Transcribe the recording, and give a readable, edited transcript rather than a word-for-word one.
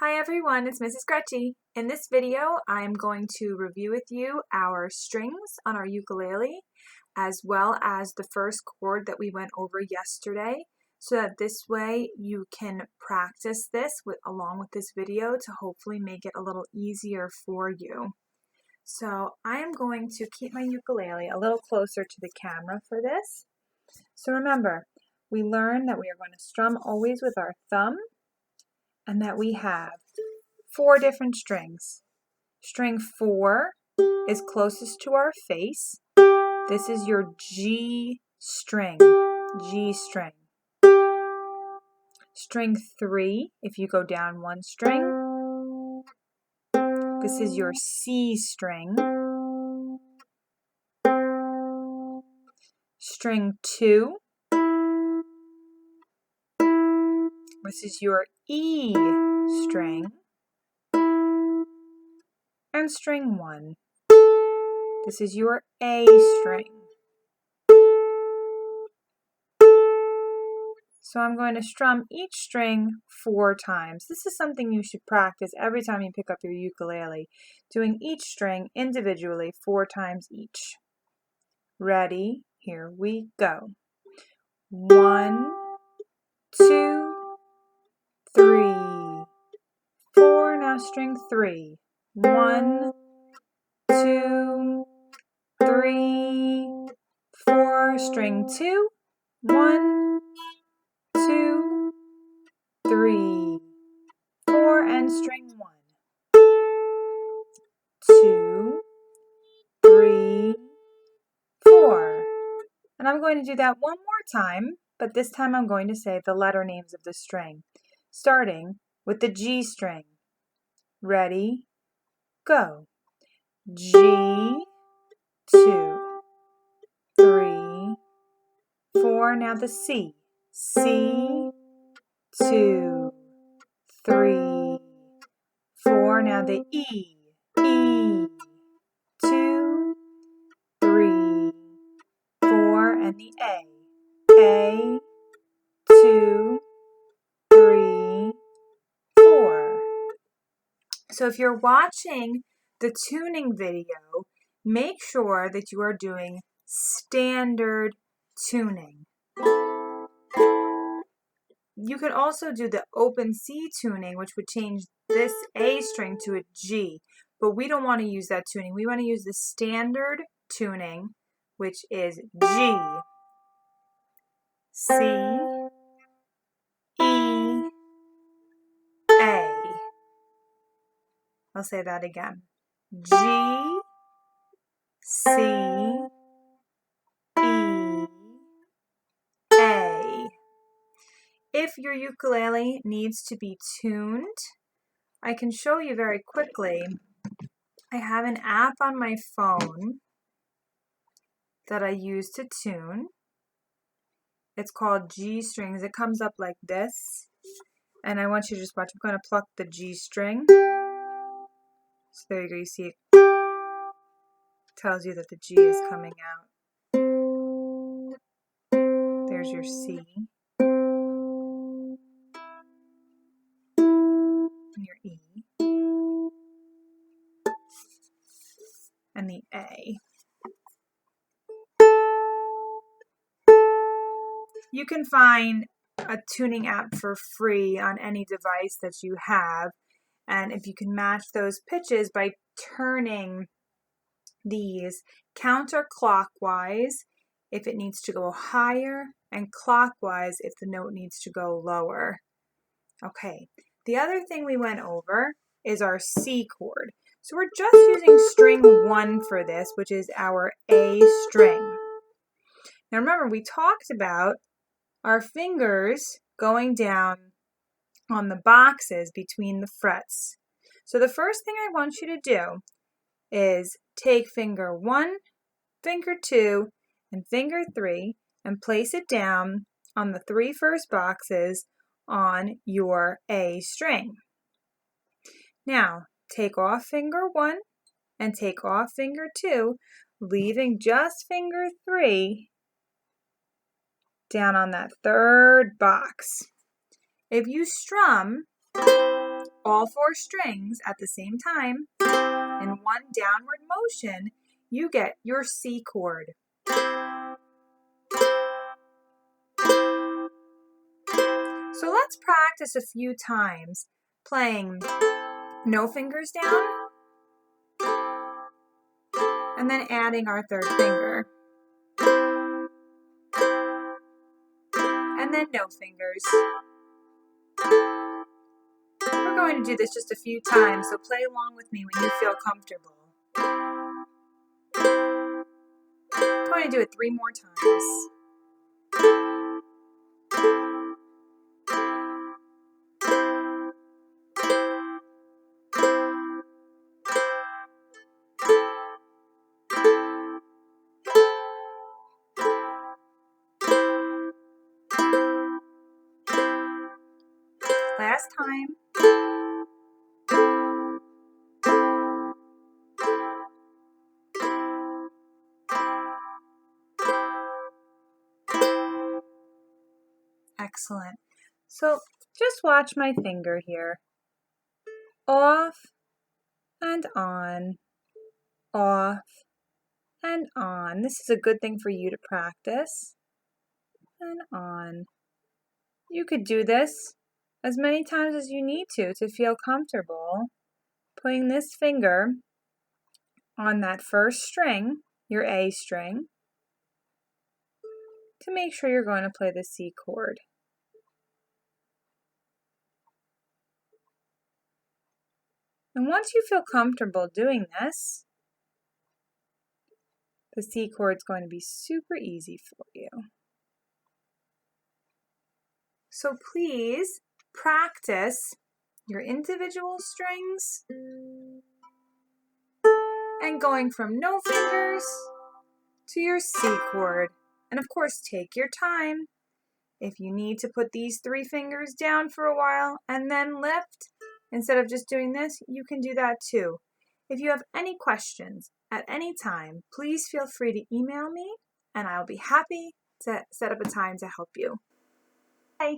Hi everyone, it's Mrs. Gretchy. In this video, I'm going to review with you our strings on our ukulele, as well as the first chord that we went over yesterday, so that this way you can practice this along with this video to hopefully make it a little easier for you. So I am going to keep my ukulele a little closer to the camera for this. So remember, we learned that we are going to strum always with our thumb, and that we have 4 different strings. String 4 is closest to our face. This is your G string. G string. String 3, if you go down 1 string, this is your C string. String 2, this is your E string. And string 1, this is your A string. So I'm going to strum each string 4 times. This is something you should practice every time you pick up your ukulele, doing each string individually 4 times each. Ready? Here we go. 1, 2, 3, 4. Now string 3. 1, 2, 3, 4. String 2. 1, 2, 3, 4, and string 1. 2, 3, 4. And I'm going to do that one more time, but this time I'm going to say the letter names of the string, starting with the G string. Ready? Go. G, 2, 3, 4. Now the C. C, 2, 3, 4. Now the E. E, 2, 3, 4. And the A. A, 2, 3, 4. So if you're watching the tuning video, make sure that you are doing standard tuning. You could also do the open C tuning, which would change this A string to a G, but we don't want to use that tuning. We want to use the standard tuning, which is G, C, E, A. I'll say that again. G, C, E, A. If your ukulele needs to be tuned, I can show you very quickly. I have an app on my phone that I use to tune. It's called G Strings. It comes up like this. And I want you to just watch. I'm going to pluck the G string. So there you go. You see it tells you that the G is coming out. There's your C. And your E. And the A. You can find a tuning app for free on any device that you have, and if you can match those pitches by turning these counterclockwise if it needs to go higher, and clockwise if the note needs to go lower. Okay, the other thing we went over is our C chord. So we're just using string 1 for this, which is our A string. Now remember, we talked about our fingers going down on the boxes between the frets. So the first thing I want you to do is take finger 1, finger 2, and finger 3 and place it down on the 3 first boxes on your A string. Now take off finger 1 and take off finger 2, leaving just finger 3 down on that 3rd box. If you strum all 4 strings at the same time in one downward motion, you get your C chord. So let's practice a few times playing no fingers down and then adding our 3rd finger. And then no fingers. We're going to do this just a few times, so play along with me when you feel comfortable. I'm going to do it 3 more times. Last time. Excellent. So just watch my finger here. Off and on, off and on. This is a good thing for you to practice. And on. You could do this as many times as you need to feel comfortable putting this finger on that first string, your A string, to make sure you're going to play the C chord. And once you feel comfortable doing this, the C chord is going to be super easy for you. So please practice your individual strings and going from no fingers to your C chord. And of course, take your time. If you need to put these 3 fingers down for a while and then lift, instead of just doing this, you can do that too. If you have any questions at any time, please feel free to email me and I'll be happy to set up a time to help you. Bye.